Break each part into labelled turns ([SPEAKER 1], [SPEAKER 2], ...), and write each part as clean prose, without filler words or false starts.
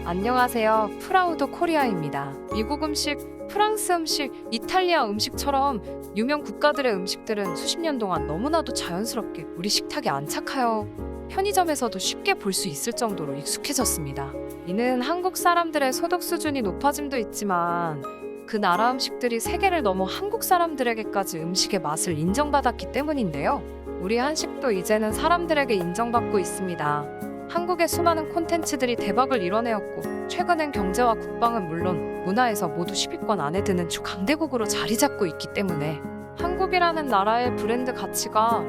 [SPEAKER 1] 안녕하세요. 프라우드 코리아입니다. 미국 음식, 프랑스 음식, 이탈리아 음식처럼 유명 국가들의 음식들은 수십 년 동안 너무나도 자연스럽게 우리 식탁에 안착하여 편의점에서도 쉽게 볼 수 있을 정도로 익숙해졌습니다. 이는 한국 사람들의 소득 수준이 높아짐도 있지만 그 나라 음식들이 세계를 넘어 한국 사람들에게까지 음식의 맛을 인정받았기 때문인데요. 우리 한식도 이제는 사람들에게 인정받고 있습니다. 한국의 수많은 콘텐츠들이 대박을 이뤄내었고 최근엔 경제와 국방은 물론 문화에서 모두 10위권 안에 드는 주 강대국으로 자리 잡고 있기 때문에 한국이라는 나라의 브랜드 가치가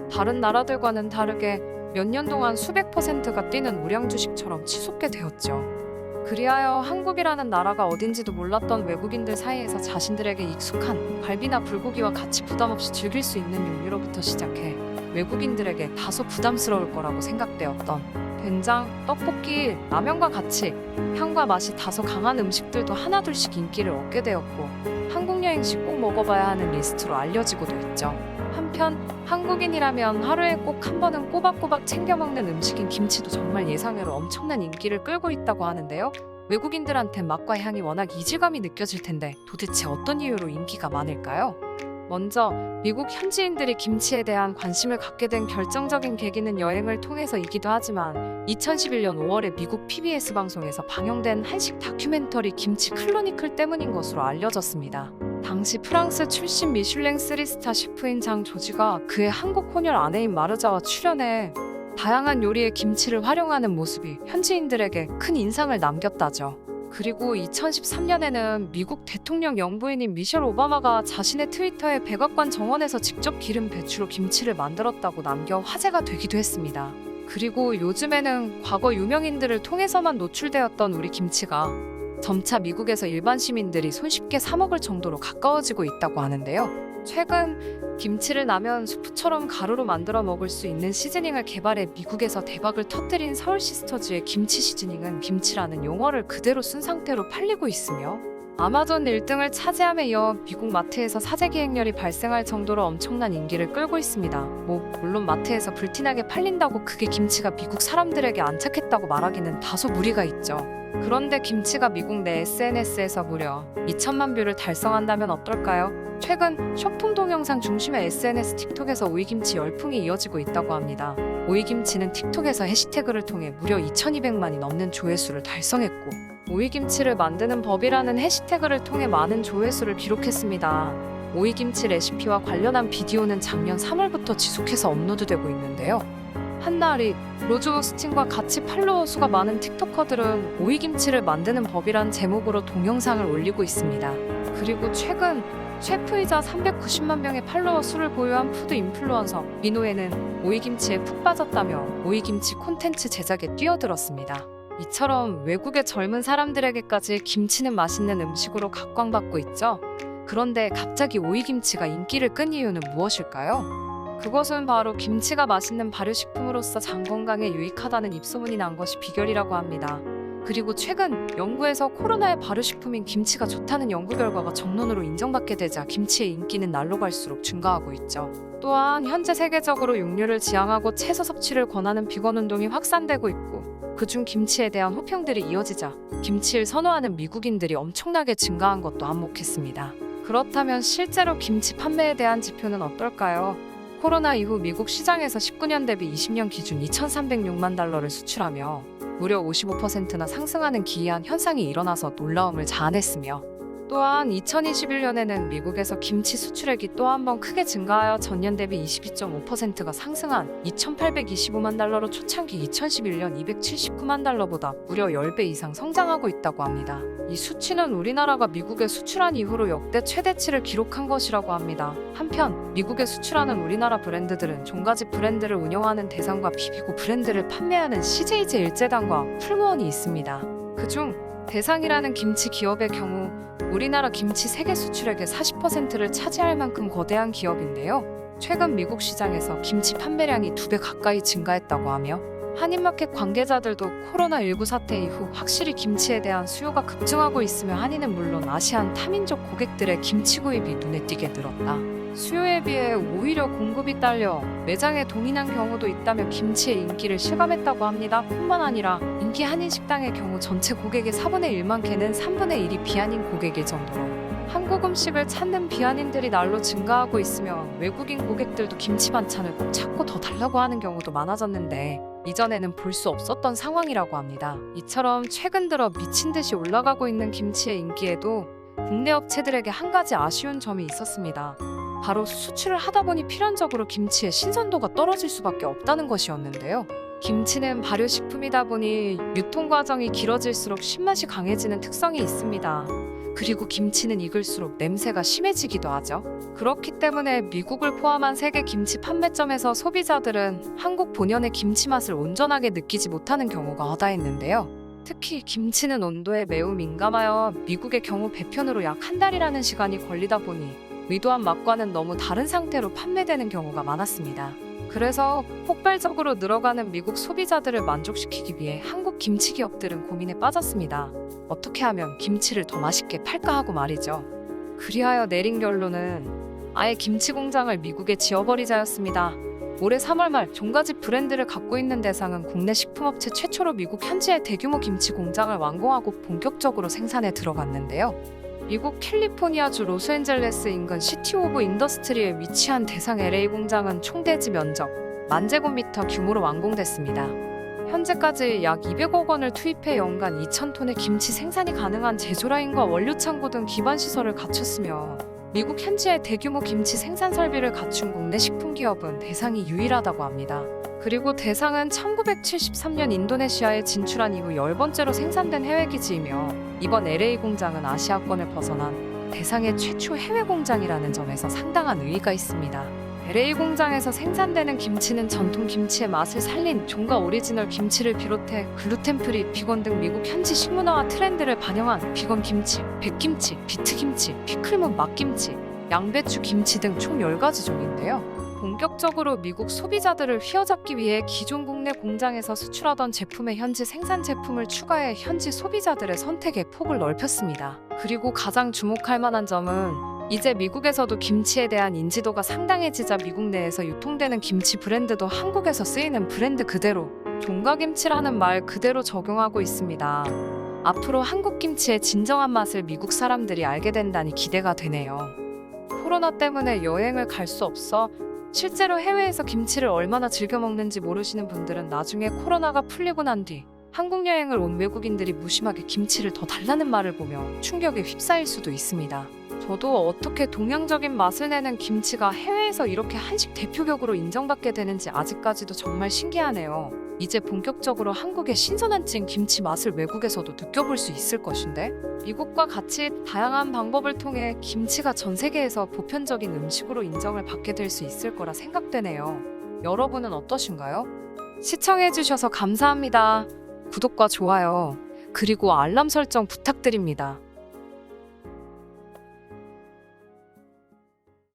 [SPEAKER 1] 다른 나라들과는 다르게 몇 년 동안 수백 %가 뛰는 우량 주식처럼 치솟게 되었죠. 그리하여 한국이라는 나라가 어딘지도 몰랐던 외국인들 사이에서 자신들에게 익숙한 갈비나 불고기와 같이 부담 없이 즐길 수 있는 육류로부터 시작해 외국인들에게 다소 부담스러울 거라고 생각되었던 된장, 떡볶이, 라면과 같이 향과 맛이 다소 강한 음식들도 하나둘씩 인기를 얻게 되었고 한국 여행 시 꼭 먹어봐야 하는 리스트로 알려지고도 있죠. 한편 한국인이라면 하루에 꼭 한 번은 꼬박꼬박 챙겨 먹는 음식인 김치도 정말 예상외로 엄청난 인기를 끌고 있다고 하는데요. 외국인들한텐 맛과 향이 워낙 이질감이 느껴질 텐데 도대체 어떤 이유로 인기가 많을까요? 먼저 미국 현지인들이 김치에 대한 관심을 갖게 된 결정적인 계기는 여행을 통해서이기도 하지만 2011년 5월에 미국 PBS 방송에서 방영된 한식 다큐멘터리 김치 클로니클 때문인 것으로 알려졌습니다. 당시 프랑스 출신 미슐랭 3스타 셰프인 장 조지가 그의 한국 혼혈 아내인 마르자와 출연해 다양한 요리에 김치를 활용하는 모습이 현지인들에게 큰 인상을 남겼다죠. 그리고 2013년에는 미국 대통령 영부인인 미셸 오바마가 자신의 트위터에 백악관 정원에서 직접 기름 배추로 김치를 만들었다고 남겨 화제가 되기도 했습니다. 그리고 요즘에는 과거 유명인들을 통해서만 노출되었던 우리 김치가 점차 미국에서 일반 시민들이 손쉽게 사 먹을 정도로 가까워지고 있다고 하는데요. 최근 김치를 라면 수프처럼 가루로 만들어 먹을 수 있는 시즈닝을 개발해 미국에서 대박을 터뜨린 서울 시스터즈의 김치 시즈닝은 김치라는 용어를 그대로 쓴 상태로 팔리고 있으며 아마존 1등을 차지함에 이어 미국 마트에서 사재 기행렬이 발생할 정도로 엄청난 인기를 끌고 있습니다. 물론 마트에서 불티나게 팔린다고 그게 김치가 미국 사람들에게 안착했다고 말하기는 다소 무리가 있죠. 그런데 김치가 미국 내 SNS에서 무려 2천만 뷰를 달성한다면 어떨까요? 최근 쇼핑 동영상 중심의 SNS 틱톡에서 오이김치 열풍이 이어지고 있다고 합니다. 오이김치는 틱톡에서 해시태그를 통해 무려 2200만이 넘는 조회수를 달성했고 오이김치를 만드는 법이라는 해시태그를 통해 많은 조회수를 기록했습니다. 오이김치 레시피와 관련한 비디오는 작년 3월부터 지속해서 업로드되고 있는데요. 한나리, 로즈 오스틴과 같이 팔로워 수가 많은 틱토커들은 오이김치를 만드는 법이란 제목으로 동영상을 올리고 있습니다. 그리고 최근 셰프이자 390만 명의 팔로워 수를 보유한 푸드 인플루언서 민호에는 오이김치에 푹 빠졌다며 오이김치 콘텐츠 제작에 뛰어들었습니다. 이처럼 외국의 젊은 사람들에게까지 김치는 맛있는 음식으로 각광받고 있죠. 그런데 갑자기 오이김치가 인기를 끈 이유는 무엇일까요? 그것은 바로 김치가 맛있는 발효식품으로서 장 건강에 유익하다는 입소문이 난 것이 비결이라고 합니다. 그리고 최근 연구에서 코로나의 발효식품인 김치가 좋다는 연구 결과가 정론으로 인정받게 되자 김치의 인기는 날로 갈수록 증가하고 있죠. 또한 현재 세계적으로 육류를 지향하고 채소 섭취를 권하는 비건 운동이 확산되고 있고 그중 김치에 대한 호평들이 이어지자 김치를 선호하는 미국인들이 엄청나게 증가한 것도 한몫했습니다. 그렇다면 실제로 김치 판매에 대한 지표는 어떨까요? 코로나 이후 미국 시장에서 19년 대비 20년 기준 2,306만 달러를 수출하며 무려 55%나 상승하는 기이한 현상이 일어나서 놀라움을 자아냈으며 또한 2021년에는 미국에서 김치 수출액이 또 한 번 크게 증가하여 전년 대비 22.5%가 상승한 2,825만 달러로 초창기 2011년 279만 달러보다 무려 10배 이상 성장하고 있다고 합니다. 이 수치는 우리나라가 미국에 수출한 이후로 역대 최대치를 기록한 것이라고 합니다. 한편 미국에 수출하는 우리나라 브랜드들은 종가집 브랜드를 운영하는 대상과 비비고 브랜드를 판매하는 CJ제 일제당과 풀무원이 있습니다. 그중 대상이라는 김치 기업의 경우 우리나라 김치 세계 수출액의 40%를 차지할 만큼 거대한 기업인데요. 최근 미국 시장에서 김치 판매량이 2배 가까이 증가했다고 하며 한인마켓 관계자들도 코로나19 사태 이후 확실히 김치에 대한 수요가 급증하고 있으며 한인은 물론 아시안 타민족 고객들의 김치 구입이 눈에 띄게 늘었다. 수요에 비해 오히려 공급이 딸려 매장에 동인한 경우도 있다며 김치의 인기를 실감했다고 합니다. 뿐만 아니라 인기 한인 식당의 경우 전체 고객의 4분의 1만 개는 3분의 1이 비한인 고객일 정도로 한국 음식을 찾는 비한인들이 날로 증가하고 있으며 외국인 고객들도 김치 반찬을 꼭 찾고 더 달라고 하는 경우도 많아졌는데 이전에는 볼 수 없었던 상황이라고 합니다. 이처럼 최근 들어 미친 듯이 올라가고 있는 김치의 인기에도 국내 업체들에게 한 가지 아쉬운 점이 있었습니다. 바로 수출을 하다 보니 필연적으로 김치의 신선도가 떨어질 수밖에 없다는 것이었는데요. 김치는 발효식품이다 보니 유통 과정이 길어질수록 신맛이 강해지는 특성이 있습니다. 그리고 김치는 익을수록 냄새가 심해지기도 하죠. 그렇기 때문에 미국을 포함한 세계 김치 판매점에서 소비자들은 한국 본연의 김치 맛을 온전하게 느끼지 못하는 경우가 허다했는데요. 특히 김치는 온도에 매우 민감하여 미국의 경우 배편으로 약 한 달이라는 시간이 걸리다 보니 의도한 맛과는 너무 다른 상태로 판매되는 경우가 많았습니다. 그래서 폭발적으로 늘어가는 미국 소비자들을 만족시키기 위해 한국 김치 기업들은 고민에 빠졌습니다. 어떻게 하면 김치를 더 맛있게 팔까 하고 말이죠. 그리하여 내린 결론은 아예 김치 공장을 미국에 지어버리자였습니다. 올해 3월 말 종가지 브랜드를 갖고 있는 대상은 국내 식품업체 최초로 미국 현지에 대규모 김치 공장을 완공하고 본격적으로 생산에 들어갔는데요. 미국 캘리포니아주 로스앤젤레스 인근 시티 오브 인더스트리에 위치한 대상 LA 공장은 총 대지 면적 10,000제곱미터 규모로 완공됐습니다. 현재까지 약 200억 원을 투입해 연간 2,000톤의 김치 생산이 가능한 제조라인과 원료 창고 등 기반 시설을 갖췄으며 미국 현지에 대규모 김치 생산 설비를 갖춘 국내 식품 기업은 대상이 유일하다고 합니다. 그리고 대상은 1973년 인도네시아에 진출한 이후 10번째로 생산된 해외 기지이며 이번 LA 공장은 아시아권을 벗어난 대상의 최초 해외 공장이라는 점에서 상당한 의의가 있습니다. LA 공장에서 생산되는 김치는 전통 김치의 맛을 살린 종가 오리지널 김치를 비롯해 글루텐 프리, 비건 등 미국 현지 식문화와 트렌드를 반영한 비건 김치, 백김치, 비트김치, 피클문 맛김치, 양배추 김치 등 총 10가지 종인데요. 본격적으로 미국 소비자들을 휘어잡기 위해 기존 국내 공장에서 수출하던 제품에 현지 생산 제품을 추가해 현지 소비자들의 선택의 폭을 넓혔습니다. 그리고 가장 주목할 만한 점은 이제 미국에서도 김치에 대한 인지도가 상당해지자 미국 내에서 유통되는 김치 브랜드도 한국에서 쓰이는 브랜드 그대로 종가김치라는 말 그대로 적용하고 있습니다. 앞으로 한국 김치의 진정한 맛을 미국 사람들이 알게 된다니 기대가 되네요. 코로나 때문에 여행을 갈 수 없어 실제로 해외에서 김치를 얼마나 즐겨 먹는지 모르시는 분들은 나중에 코로나가 풀리고 난 뒤 한국 여행을 온 외국인들이 무심하게 김치를 더 달라는 말을 보며 충격에 휩싸일 수도 있습니다. 저도 어떻게 동양적인 맛을 내는 김치가 해외에서 이렇게 한식 대표격으로 인정받게 되는지 아직까지도 정말 신기하네요. 이제 본격적으로 한국의 신선한 찐 김치 맛을 외국에서도 느껴볼 수 있을 것인데 미국과 같이 다양한 방법을 통해 김치가 전 세계에서 보편적인 음식으로 인정을 받게 될 수 있을 거라 생각되네요. 여러분은 어떠신가요? 시청해주셔서 감사합니다. 구독과 좋아요, 그리고 알람 설정 부탁드립니다.